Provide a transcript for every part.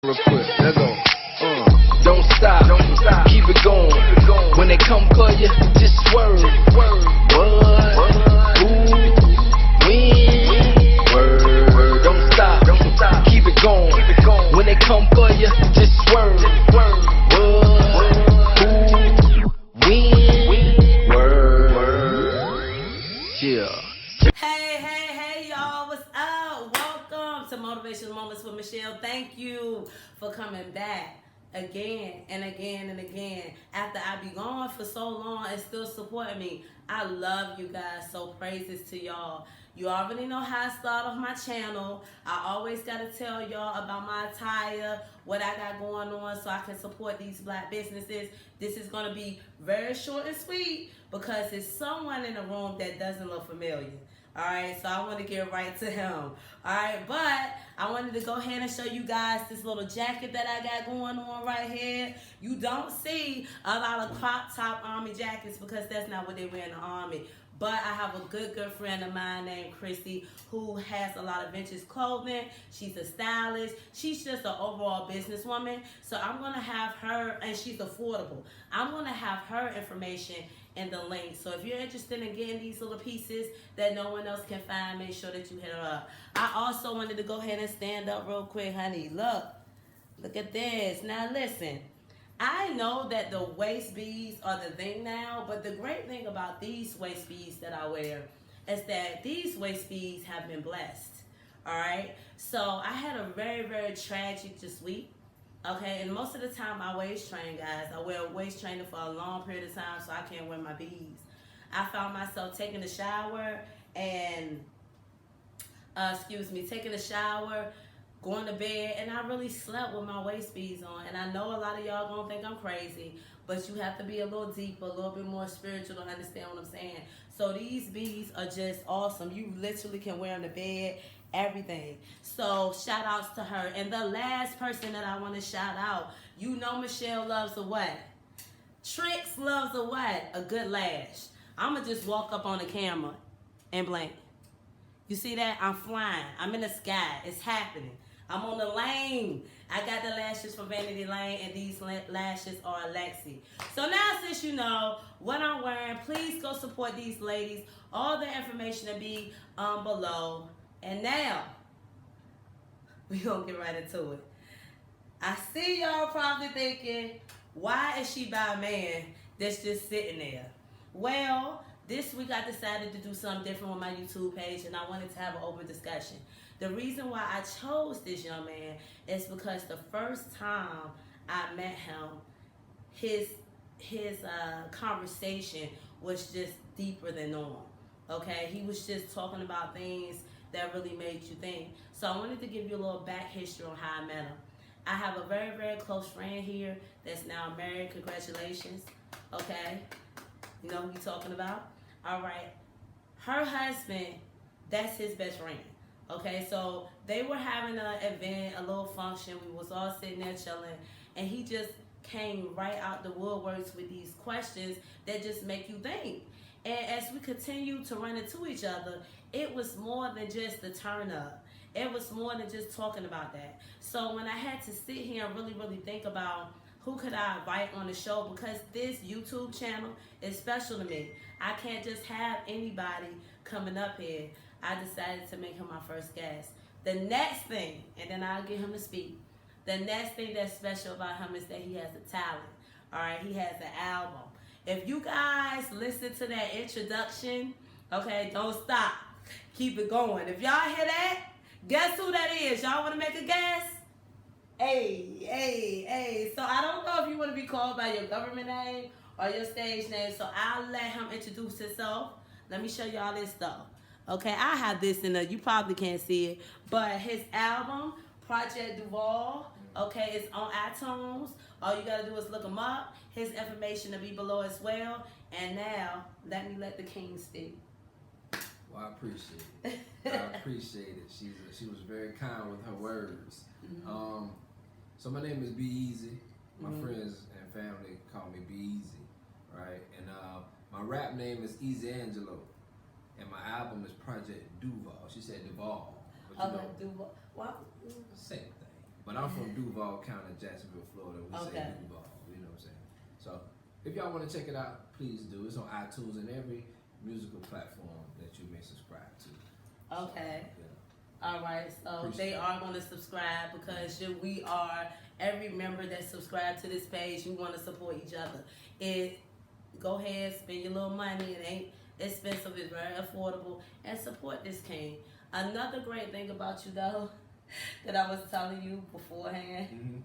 Real quick, let's go. Don't stop, keep it going. When they come for you, just swerve. What? Who? When? Word. Don't stop, keep it going. When they come for you, just swerve. What? Who? When? Word. Yeah. Hey, y'all, what's up? Welcome to Motivational Moments with Michelle. Thank you for coming back again and again and again. After I be gone for so long and still supporting me. I love you guys, so praises to y'all. You already know how I start off my channel. I always got to tell y'all about my attire, what I got going on so I can support these black businesses. This is going to be very short and sweet because there's someone in the room that doesn't look familiar. Alright, so I want to get right to him. Alright, but I wanted to go ahead and show you guys this little jacket that I got going on right here. You don't see a lot of crop top army jackets because that's not what they wear in the army. But I have a good friend of mine named Christy who has a lot of vintage clothing. She's a stylist. She's just an overall businesswoman. So I'm going to have her, and she's affordable. I'm going to have her information in the link. So if you're interested in getting these little pieces that no one else can find, make sure that you hit her up. I also wanted to go ahead and stand up real quick, honey. Look at this. Now listen. I know that the waist beads are the thing now, but the great thing about these waist beads that I wear is that these waist beads have been blessed, all right? So I had a very tragic this week, okay? And most of the time I waist train, guys. I wear a waist trainer for a long period of time so I can't wear my beads. I found myself taking a shower and, going to bed, and I really slept with my waist beads on. And I know a lot of y'all gonna think I'm crazy, but you have to be a little deeper, a little bit more spiritual to understand what I'm saying. So these beads are just awesome. You literally can wear them to bed, everything. So shout outs to her. And the last person that I want to shout out, you know Michelle loves a what? Tricks loves a what? A good lash. I'ma just walk up on the camera and blink. You see that? I'm flying. I'm in the sky. It's happening. I'm on the lane. I got the lashes from Vanity Lane, and these lashes are Alexi. So now, since you know what I'm wearing, please go support these ladies. All the information will be below. And now, we're going to get right into it. I see y'all probably thinking, why is she by a man that's just sitting there? Well, this week I decided to do something different with my YouTube page, and I wanted to have an open discussion. The reason why I chose this young man is because the first time I met him, his conversation was just deeper than normal. Okay, he was just talking about things that really made you think. So I wanted to give you a little back history on how I met him. I have a very close friend here that's now married. Congratulations. Okay, you know who you're talking about? All right, her husband, that's his best friend. Okay, so they were having an event, a little function. We was all sitting there chilling, and he just came right out the woodworks with these questions that just make you think. And as we continue to run into each other, it was more than just the turn up. It was more than just talking about that. So when I had to sit here and really think about who could I invite on the show, because this YouTube channel is special to me. I can't just have anybody coming up here. I decided to make him my first guest. The next thing, and then I'll get him to speak. The next thing that's special about him is that he has a talent. All right, he has an album. If you guys listen to that introduction, okay, don't stop. Keep it going. If y'all hear that, guess who that is? Y'all want to make a guess? Hey. So I don't know if you want to be called by your government name or your stage name, so I'll let him introduce himself. Let me show y'all this stuff. Okay, I have this in there. You probably can't see it, but his album, Project Duval, okay, it's on iTunes. All you gotta do is look him up. His information will be below as well. And now, let me let the king speak. Well, I appreciate it. I appreciate it. She was very kind with her words. Mm-hmm. So my name is Be Easy. My friends and family call me Be Easy, right? And my rap name is Easy Angelo. And my album is Project Duval. She said Duval. But Duval. Wow. Same thing. But I'm from Duval County, Jacksonville, Florida. We say Duval, you know what I'm saying? So if y'all want to check it out, please do. It's on iTunes and every musical platform that you may subscribe to. Okay. So, yeah. All right, so they are going to subscribe because we are, every member that subscribed to this page, we want to support each other. Go ahead, spend your little money. It ain't expensive, it's very affordable, and support this king. Another great thing about you, though, that I was telling you beforehand,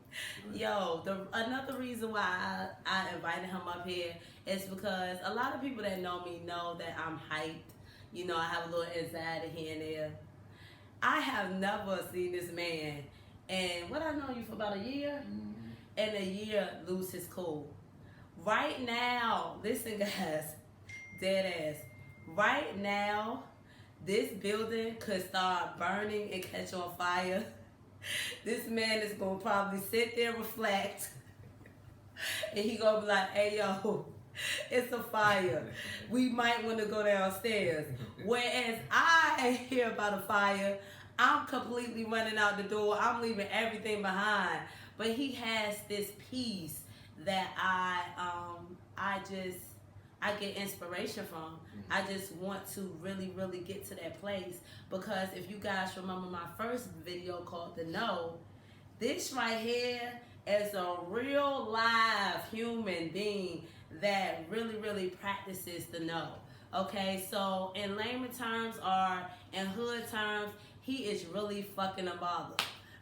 another reason why I invited him up here is because a lot of people that know me know that I'm hyped. You know, I have a little anxiety here and there. I have never seen this man, and what I know you for about a year, and a year lose his cool. Right now, listen guys, dead ass. Right now, this building could start burning and catch on fire. This man is gonna probably sit there, reflect, and he gonna be like, "Hey yo, it's a fire. We might want to go downstairs." Whereas I hear about a fire, I'm completely running out the door. I'm leaving everything behind. But he has this peace that I get inspiration from. I just want to really, really get to that place, because if you guys remember my first video called The No, this right here is a real live human being that really, really practices the no. Okay, so in layman terms or in hood terms, he is really fucking a bother.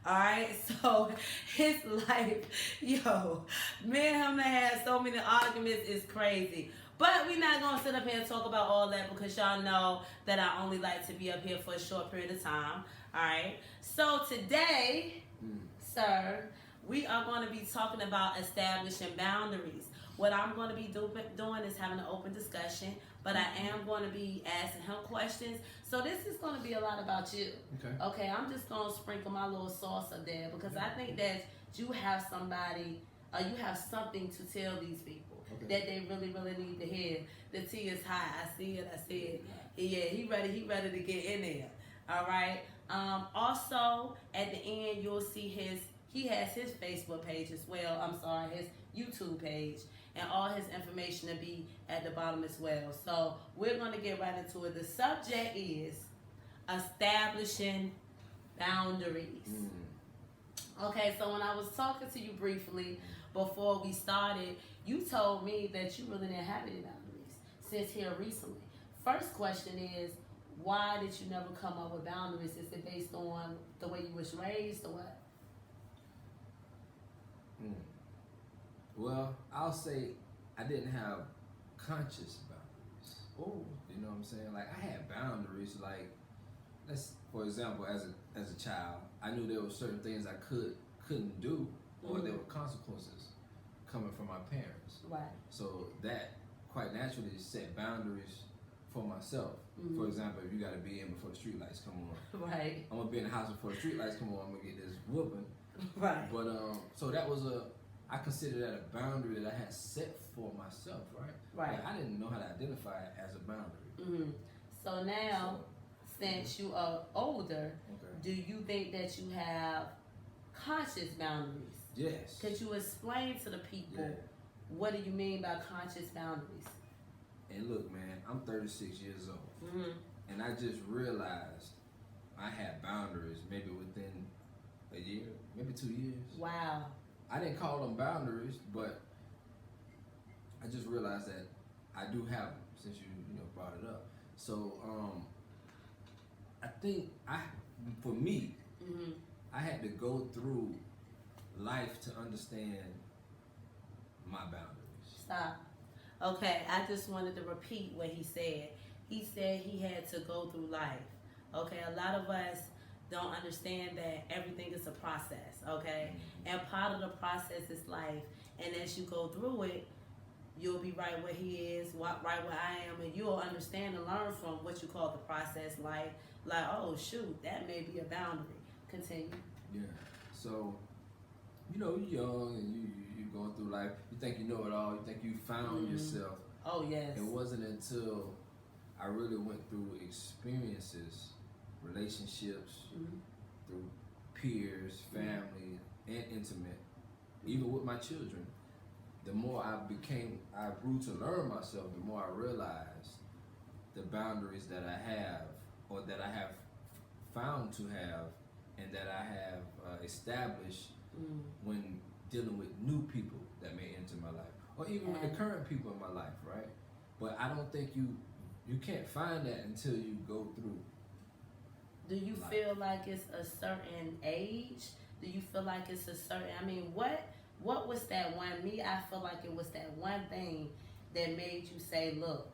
Alright, so his life, yo, me and him have had so many arguments, it's crazy. But we're not going to sit up here and talk about all that, because y'all know that I only like to be up here for a short period of time. Alright, so today, sir, we are going to be talking about establishing boundaries. What I'm going to be doing is having an open discussion, but I am going to be asking him questions. So this is going to be a lot about you. Okay, I'm just going to sprinkle my little sauce up there, because I think that you have somebody, you have something to tell these people that they really, really need to hear. The tea is high. I see it. Yeah, he ready to get in there. All right. Also, at the end, you'll see he has his Facebook page as well. I'm sorry, his YouTube page. And all his information will be at the bottom as well. So we're going to get right into it. The subject is establishing boundaries. Okay, so when I was talking to you briefly before we started, you told me that you really didn't have any boundaries since here recently. First question is, why did you never come up with boundaries? Is it based on the way you was raised or what? Well, I'll say I didn't have conscious boundaries. Oh, you know what I'm saying? Like, I had boundaries. Like, for example, as a child, I knew there were certain things I couldn't do, or there were consequences coming from my parents. Right. So that quite naturally set boundaries for myself. For example, if you got to be in before the street lights come on. Right. I'm gonna be in the house before the street lights come on. I'm gonna get this whooping. Right. But so that was I consider that a boundary that I had set for myself, right? Right. Like, I didn't know how to identify it as a boundary. So now, since you are older, do you think that you have conscious boundaries? Yes. Could you explain to the people what do you mean by conscious boundaries? And look, man, I'm 36 years old, and I just realized I had boundaries maybe within a year, maybe 2 years. Wow. I didn't call them boundaries, but I just realized that I do have them since you brought it up. So I think for me, I had to go through life to understand my boundaries. Stop. Okay, I just wanted to repeat what he said. He said he had to go through life. Okay, a lot of us don't understand that everything is a process, okay? And part of the process is life. And as you go through it, you'll be right where he is, right where I am, and you'll understand and learn from what you call the process life. Like, oh, shoot, that may be a boundary. Continue. Yeah. So, you're young and you're going through life. You think you know it all. You think you found yourself. Oh, yes. It wasn't until I really went through experiences, relationships, through peers, family, and intimate, even with my children, the more I grew to learn myself, the more I realized the boundaries that I have, or that I have found to have, and that I have established when dealing with new people that may enter my life, or even with the current people in my life, right? But I don't think you can't find that until you go through. Do you feel like it's a certain age? Do you feel like it's a certain? I mean, what was that one? Me, I feel like it was that one thing that made you say, "Look,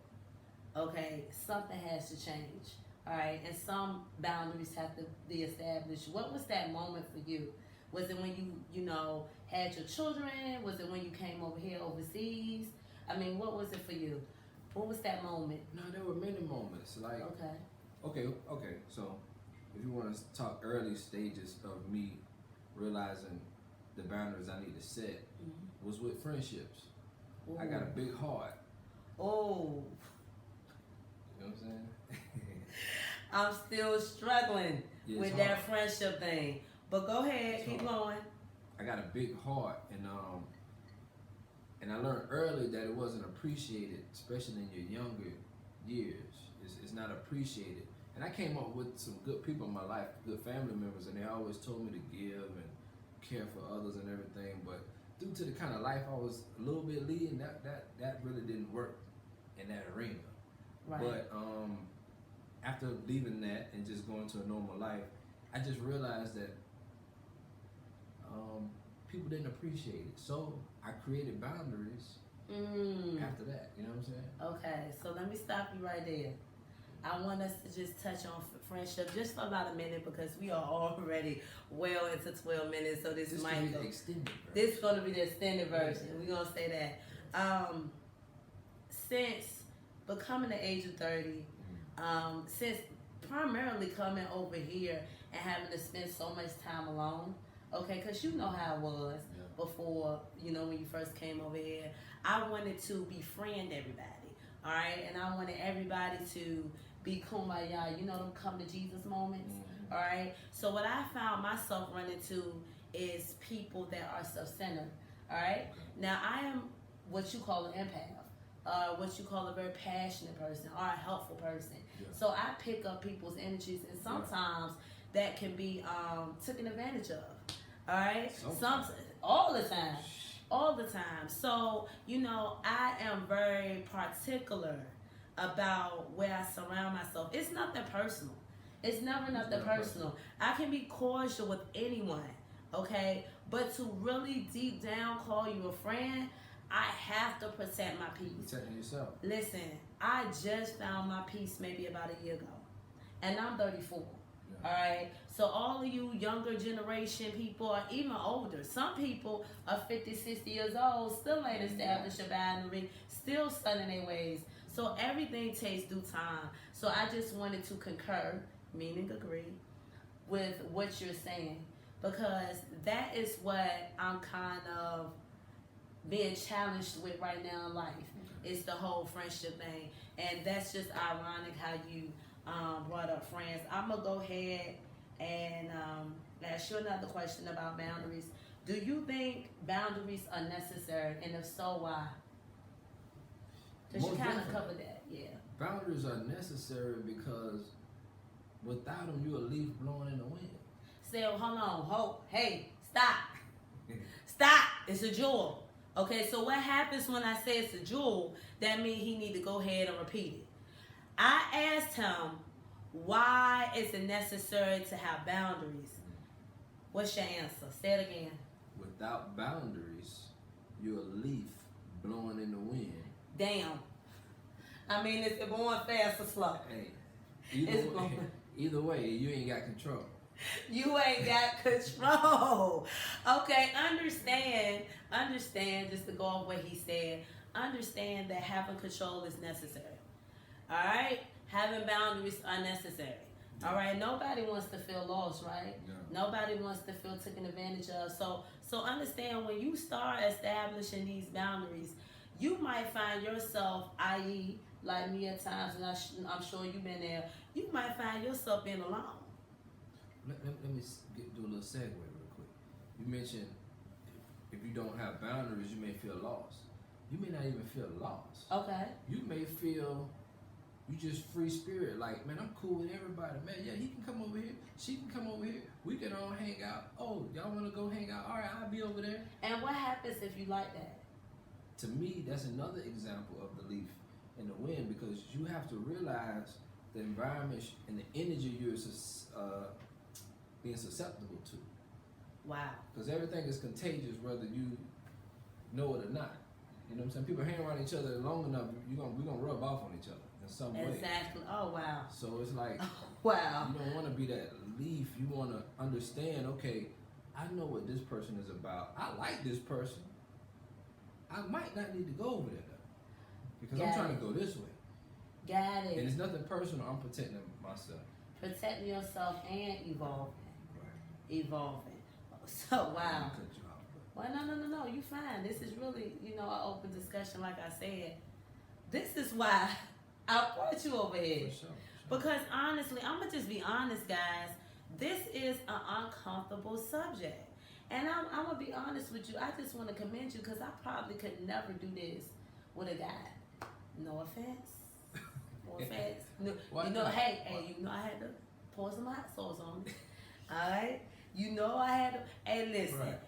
okay, something has to change." All right, and some boundaries have to be established. What was that moment for you? Was it when you had your children? Was it when you came over here overseas? I mean, what was it for you? What was that moment? No, there were many moments. Like, okay. So, if you want to talk early stages of me realizing the boundaries I need to set, was with friendships. Ooh. I got a big heart. Oh. You know what I'm saying? I'm still struggling with that friendship thing. But go ahead, keep going. I got a big heart, and I learned early that it wasn't appreciated, especially in your younger years. It's not appreciated. And I came up with some good people in my life, good family members, and they always told me to give and care for others and everything. But due to the kind of life I was a little bit leading, that really didn't work in that arena. Right. But after leaving that and just going to a normal life, I just realized that people didn't appreciate it. So I created boundaries after that. You know what I'm saying? Okay, so let me stop you right there. I want us to just touch on friendship just for about a minute, because we are already well into 12 minutes. So this might go. This is going to be the extended version. We're going to say that. Since becoming the age of 30, since primarily coming over here and having to spend so much time alone, okay, because you know how it was before, when you first came over here. I wanted to befriend everybody, all right? And I wanted everybody to be kumbaya, them come to Jesus moments, all right? So what I found myself running to is people that are self-centered, all right? Now, I am what you call an empath, what you call a very passionate person or a helpful person. Yeah. So I pick up people's energies, and sometimes that can be taken advantage of. All right? All the time. So, I am very particular about where I surround myself. It's nothing personal. It's never nothing personal. I can be cordial with anyone, okay? But to really deep down call you a friend, I have to protect my peace. Protecting yourself. Listen, I just found my peace maybe about a year ago. And I'm 34. All right, so all of you younger generation people, or even older, some people are 50, 60 years old, still ain't established a boundary, still studying their ways. So everything takes due time. So I just wanted to concur, meaning agree, with what you're saying, because that is what I'm kind of being challenged with right now in life. It's the whole friendship thing, and that's just ironic how you brought up friends. I'm going to go ahead and ask you another question about boundaries. Do you think boundaries are necessary? And if so, why? Because you kind of covered that, Boundaries are necessary because without them, you're a leaf blowing in the wind. Still, hold on, hey, stop. Stop, it's a jewel. Okay, so what happens when I say it's a jewel, that means he need to go ahead and repeat it. I asked him, why is it necessary to have boundaries? What's your answer? Say it again. Without boundaries, you're a leaf blowing in the wind. Damn. I mean, is it going fast or slow? Hey, either way, you ain't got control. You ain't got control. Okay, understand, just to go off what he said, understand that having control is necessary. All right? Having boundaries are necessary. All right? Nobody wants to feel lost, right? Yeah. Nobody wants to feel taken advantage of. So understand, when you start establishing these boundaries, you might find yourself, i.e., like me at times, and I'm sure you've been there, you might find yourself being alone. Let me do a little segue real quick. you mentioned if you don't have boundaries, you may feel lost. You may not even feel lost. Okay. You may feel you just free spirit. Like, man, I'm cool with everybody. Man, yeah, he can come over here. She can come over here. We can all hang out. Oh, y'all want to go hang out? All right, I'll be over there. And what happens if you like that? To me, that's another example of the leaf in the wind, because you have to realize the environment and the energy you're being susceptible to. Wow. Because everything is contagious, whether you know it or not. You know what I'm saying? People hang around each other long enough, we're gonna rub off on each other in some way. Exactly. Oh wow. So it's like, wow. you don't want to be that leaf. You want to understand. Okay, I know what this person is about. I like this person. I might not need to go over there though, because I'm trying to go this way. Got it. And it's nothing personal. I'm protecting myself. Protecting yourself and evolving. Right. Evolving. So wow. Cut you off, but- Well, no. You fine. This is really, an open discussion. Like I said, this is why I brought you over here. For sure. Because honestly, I'm gonna just be honest, guys. This is an uncomfortable subject. And I'm going to be honest with you. I just want to commend you because I probably could never do this with a guy. No offense. No offense. No, Why not? hey, Why? I had to pour some hot sauce on it. All right? I had to. Hey, listen. Right.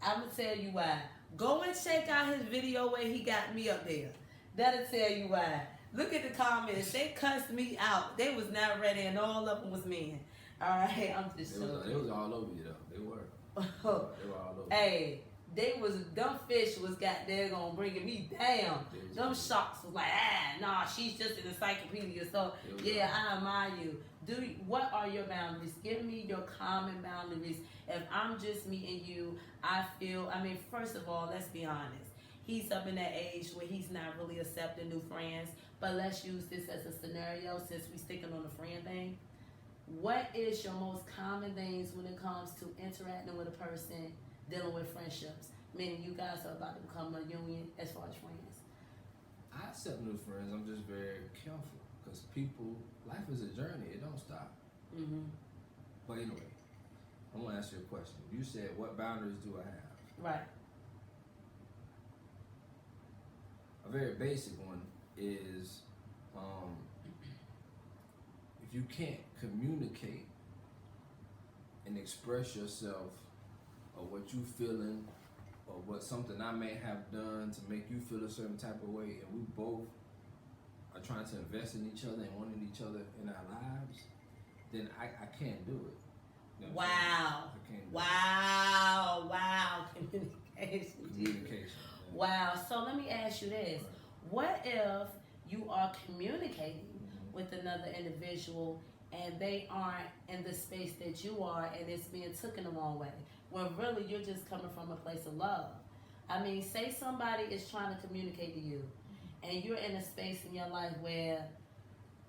I'm going to tell you why. Go and check out his video where he got me up there. That'll tell you why. Look at the comments. They cussed me out. They was not ready, and all of them was men. All right? I'm just joking. They was all over you, though. They were. They were all over. Hey, them fish was gonna bringing me down. Them sharks was like, nah, she's just an encyclopedia. So yeah, I admire you. What are your boundaries? Give me your common boundaries. If I'm just meeting you, first of all, let's be honest. He's up in that age where he's not really accepting new friends. But let's use this as a scenario since we sticking on the friend thing. What is your most common things when it comes to interacting with a person, dealing with friendships? Meaning you guys are about to become a union as far as friends. I accept new friends. I'm just very careful because life is a journey. It don't stop. Mm-hmm. But anyway, I'm going to ask you a question. You said, what boundaries do I have? Right. A very basic one is if you can't communicate and express yourself or what you feeling or what something I may have done to make you feel a certain type of way, and we both are trying to invest in each other and wanting each other in our lives, then I can't do it. You know what I'm saying? I can't do it. Wow. Communication. Yeah. Wow. So let me ask you this. What if you are communicating with another individual and they aren't in the space that you are and it's being taken the wrong way, when really you're just coming from a place of love? Say somebody is trying to communicate to you and you're in a space in your life where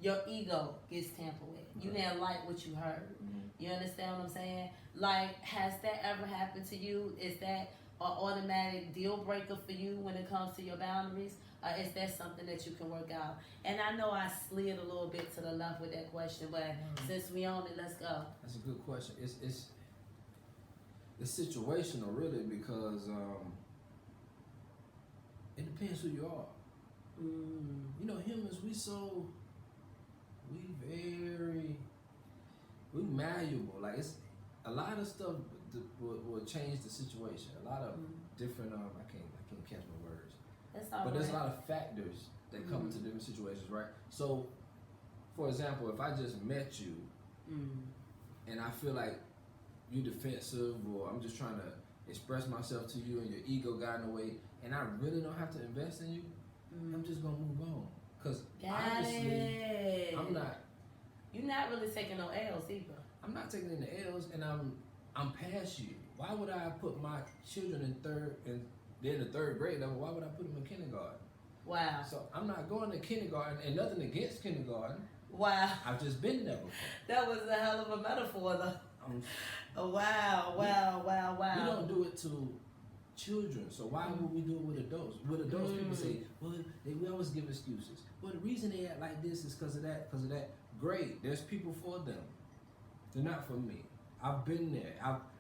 your ego gets tampered with. You didn't like what you heard. You understand what I'm saying? Like, has that ever happened to you? Is that an automatic deal breaker for you when it comes to your boundaries? Is that something that you can work out? And I know I slid a little bit to the left with that question, but since we on it, let's go. That's a good question. It's situational, really, because it depends who you are. Humans, we malleable. Like, it's a lot of stuff will change the situation. A lot of different I can't catch my words. That's all but right. there's a lot of factors that come into different situations, right? So, for example, if I just met you and I feel like you're defensive, or I'm just trying to express myself to you and your ego got in the way, and I really don't have to invest in you, I'm just gonna move on. Because honestly, You're not really taking no L's either. I'm not taking any L's, and I'm past you. Why would I put my children in the third grade level? Why would I put them in kindergarten? Wow. So I'm not going to kindergarten, and nothing against kindergarten. Wow. I've just been there before. That was a hell of a metaphor, though. Wow. We don't do it to children, so why would we do it with adults? With adults, people say, well, we always give excuses. Well, the reason they act like this is because of that. Great, there's people for them. They're not for me. I've been there.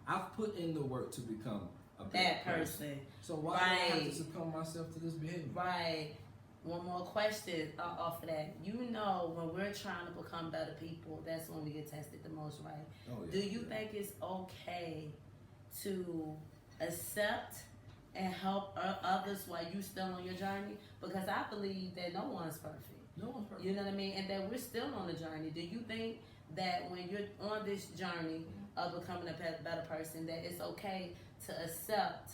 I've put in the work to become a better that person. So why do I have Right. to succumb myself to this behavior? Right. One more question off of that. You know, when we're trying to become better people, that's when we get tested the most, right? Oh, yeah, Do you think it's okay to accept and help others while you still on your journey? Because I believe that no one's perfect. No one's perfect. You know what I mean? And that we're still on the journey. Do you think that when you're on this journey of becoming a better person, that it's okay to accept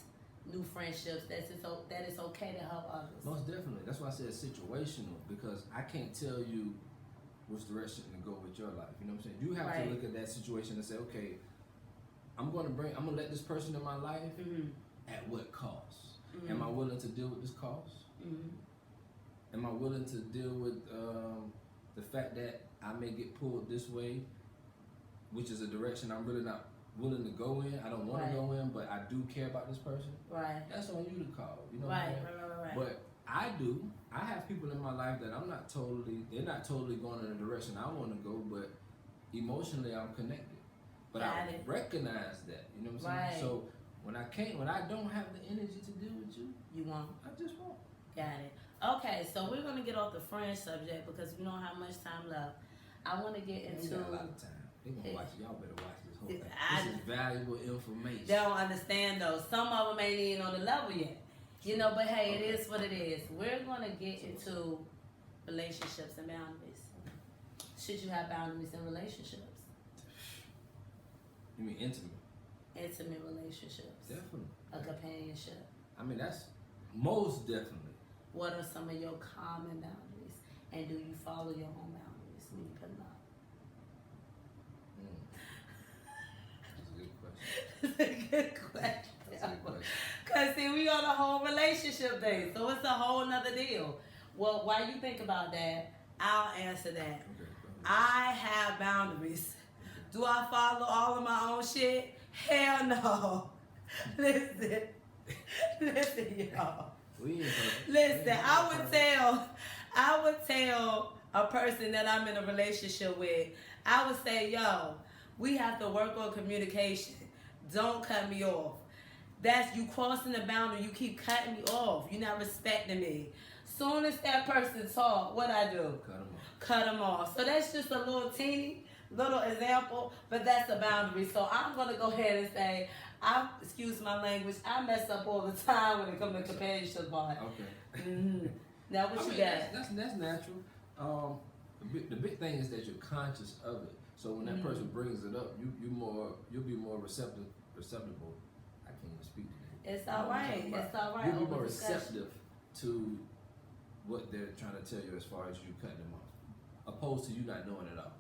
new friendships, that it's okay to help others? Most definitely. That's why I said situational, because I can't tell you which direction to go with your life. You know what I'm saying? You have Right. to look at that situation and say, okay, I'm gonna let this person in my life at what cost? Am I willing to deal with this cost? Am I willing to deal with the fact that I may get pulled this way, which is a direction I'm really not willing to go in? I don't want Right. to go in, but I do care about this person. Right. That's on you to call. You know Right. what I'm saying? Right. But I do. I have people in my life that they're not totally going in the direction I want to go, but emotionally I'm connected. But Got I it. recognize that. You know what I'm Right. saying? So when I don't have the energy to deal with you, You won't. I just won't. Got it. Okay, so we're gonna get off the friend subject because we don't have much time left. I want to get We into. got a lot of time. They gonna watch. Y'all better watch this whole thing. I- This is valuable information. They don't understand though. Some of them ain't even on the level yet. You know, but hey, Okay. it is what it is. We're gonna get into relationships and boundaries. Should you have boundaries in relationships? You mean intimate? Intimate relationships. Definitely. A companionship. I mean, that's most definitely. What are some of your common boundaries? And do you follow your own boundaries when you put them up? That's a good question. It's a good question. That's a good question. Cause see, we on a whole relationship thing, so it's a whole nother deal. Well, while you think about that, I'll answer that. Okay, go ahead. I have boundaries. Do I follow all of my own shit? Hell no. Listen, y'all. We ain't perfect. Listen, We ain't I would perfect. tell a person that I'm in a relationship with, I would say, yo, we have to work on communication. Don't cut me off. That's you crossing the boundary. You keep cutting me off. You're not respecting me. Soon as that person talk, what I do? Cut 'em off. Cut them off. So that's just a little little example, but that's a boundary. So I'm gonna go ahead and say, excuse my language, I mess up all the time when it comes to companionship part. Okay. Now what you got? That's natural. The big thing is that you're conscious of it. So when that person brings it up, you'll be more receptible. I can't even speak to that. It's all right. It's all right. You'll be Open more discussion. receptive to what they're trying to tell you as far as you cutting them off, opposed to you not knowing it all.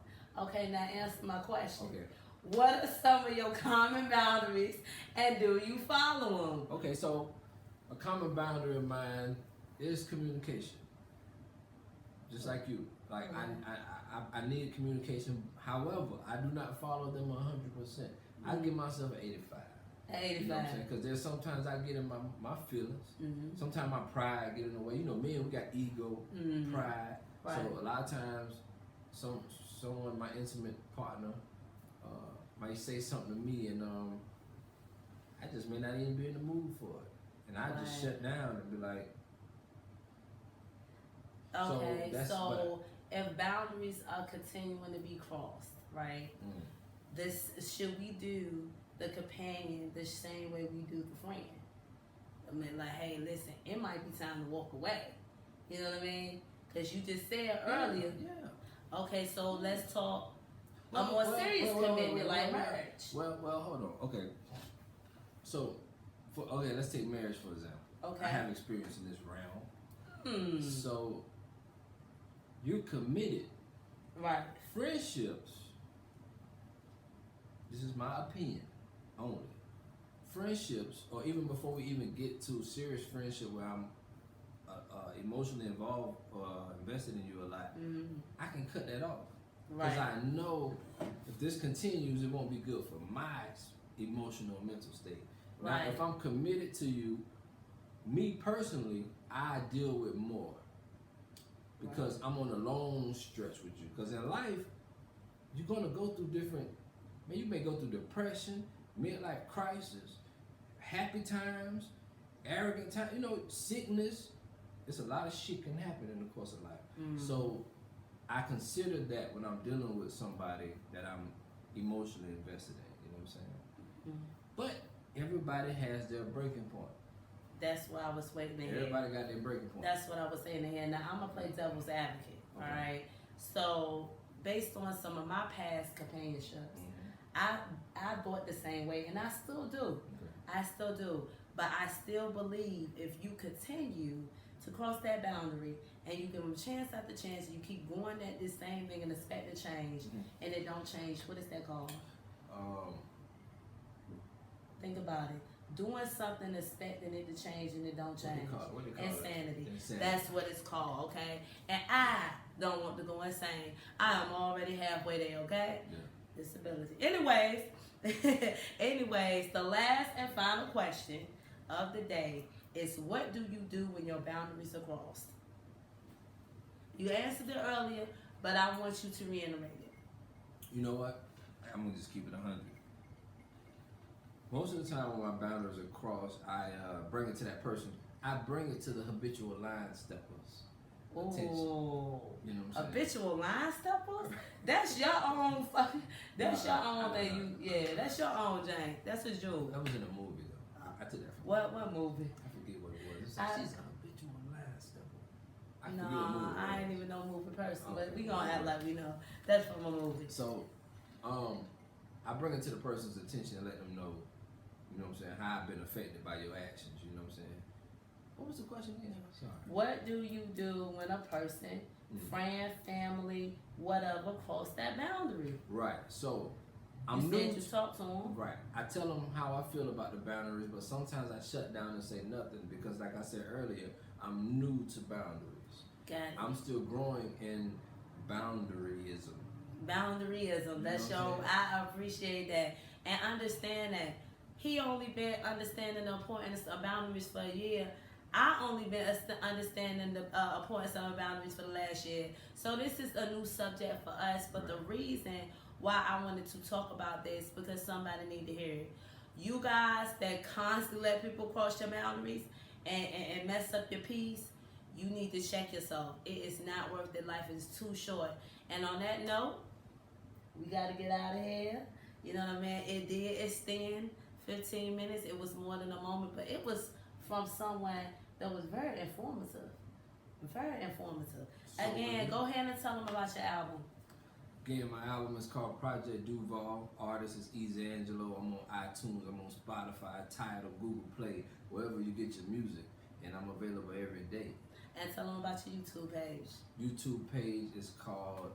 Okay, now answer my question. Okay. What are some of your common boundaries, and do you follow them? Okay, so a common boundary of mine is communication. Just like you. Like I need communication. However, I do not follow them 100%. I give myself an 85. 85. You know what I'm saying? Because there's sometimes I get in my feelings. Mm-hmm. Sometimes my pride get in the way. You know, men, we got ego, pride. Right. So a lot of times, someone, my intimate partner, might say something to me, and I just may not even be in the mood for it, and I just shut down and be like. Okay, that's so if boundaries are continuing to be crossed, right? Should we do the companion the same way we do the friend? I mean, like, hey, listen, it might be time to walk away. You know what I mean? Because you just said earlier. Yeah. Okay, so let's talk a more serious commitment like marriage. Well, hold on. Okay. So, let's take marriage for example. Okay. I have experience in this realm. Hmm. So, you're committed. Right. Friendships, this is my opinion only. Friendships, or even before we even get to serious friendship where I'm emotionally involved or invested in you a lot, I can cut that off. Because I know if this continues, it won't be good for my emotional and mental state. Right. Now, if I'm committed to you, me personally, I deal with more. Because I'm on a long stretch with you. Because in life, you're going to go through different, you may go through depression, midlife crisis, happy times, arrogant times, sickness. It's a lot of shit can happen in the course of life. So I consider that when I'm dealing with somebody that I'm emotionally invested in. You know what I'm saying? But everybody has their breaking point. That's why I was waiting to hear. Everybody got their breaking point. That's what I was saying to hear. Now I'm gonna play devil's advocate. Okay. All right. So based on some of my past companionships, I thought the same way, and I still do. Okay. I still do. But I still believe if you continue to cross that boundary and you give them chance after chance, and you keep going at this same thing and expect to change, and it don't change. What is that called? Think about it. Doing something, expecting it to change, and it don't change. What do you call Insanity. Insanity. That's what it's called, okay? And I don't want to go insane. I am already halfway there, okay? Yeah. Disability. Anyways, the last and final question of the day is, what do you do when your boundaries are crossed? You answered it earlier, but I want you to reiterate it. You know what? I'm going to just keep it 100. Most of the time when my boundaries are crossed, I bring it to that person. I bring it to the habitual line steppers. Attention. Oh, you know what I'm saying? Habitual line steppers? That's your own fucking, that's your own thing. That's your own, Jane. That's a joke. That was in a movie, though. I took that from What movie? I forget what it was. It's like, she's a habitual line stepper. I forget what No, movie I it ain't was. even know movie person, Okay. but we gonna act like we know. That's from a movie. So, I bring it to the person's attention and let them know, you know what I'm saying, how I've been affected by your actions, you know what I'm saying? What was the question again? Sorry. What do you do when a person, friend, family, whatever, cross that boundary? Right. So, You I'm said new. you talk to them. Right. I tell them how I feel about the boundaries, but sometimes I shut down and say nothing because, like I said earlier, I'm new to boundaries. Got it. I'm still growing in boundaryism. Boundaryism. That's You know what your. I'm I appreciate that and understand that. He only been understanding the importance of boundaries for a year. I only been understanding the importance of boundaries for the last year. So this is a new subject for us. But the reason why I wanted to talk about this because somebody need to hear it. You guys that constantly let people cross your boundaries and mess up your peace, you need to check yourself. It is not worth it. Life is too short. And on that note, we got to get out of here. You know what I mean? It did extend 15 minutes. It was more than a moment, but it was from someone that was very informative. Very informative. Again, go ahead and tell them about your album. Again, my album is called Project Duval. Artist is Easy Angelo. I'm on iTunes. I'm on Spotify, Tidal, Google Play, wherever you get your music. And I'm available every day. And tell them about your YouTube page. YouTube page is called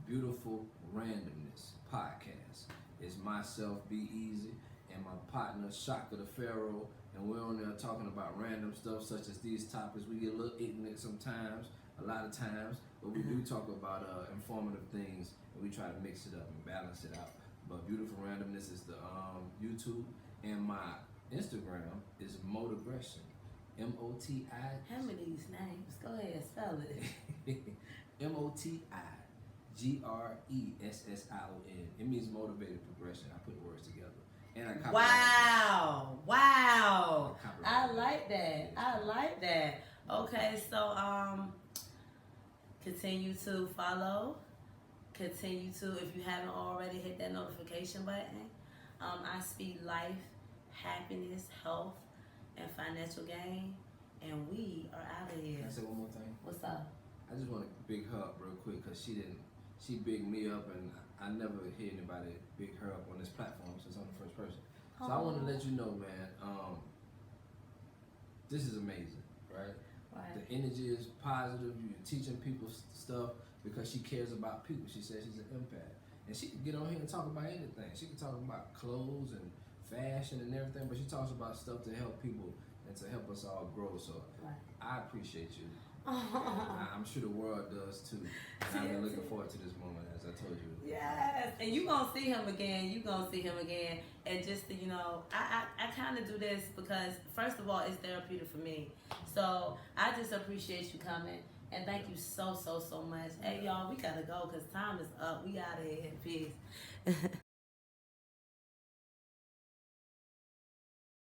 Beautiful Randomness Podcast. It's myself, Be Easy, and my partner, Shaka the Pharaoh. And we're on there talking about random stuff such as these topics. We get a little ignorant sometimes, a lot of times, but we do talk about informative things, and we try to mix it up and balance it out. But Beautiful Randomness is the YouTube, and my Instagram is Motigression, M-O-T-I. How many of these names? Go ahead, spell it. M-O-T-I-G-R-E-S-S-I-O-N. It means motivated progression. I put the words together. And I copyrighted Wow. that. I like that. I like that. Okay, so continue to follow. Continue to, if you haven't already, hit that notification button. I speak life, happiness, health, and financial gain. And we are out of here. Can I say one more thing? What's up? I just want to big her up real quick because she bigged me up, and I never hear anybody big her up on this platform since I'm the first person. So I want to let you know, man, this is amazing, right? The energy is positive. You're teaching people stuff because she cares about people. She says she's an empath. And she can get on here and talk about anything. She can talk about clothes and fashion and everything, but she talks about stuff to help people and to help us all grow. So I appreciate you. I'm sure the world does too. And I've been looking forward to this moment, as I told you. Yes, and you gonna see him again. You gonna see him again. And just to, I kind of do this because first of all, it's therapeutic for me. So I just appreciate you coming and thank you so much. Hey y'all, we gotta go because time is up. We out of here. Peace.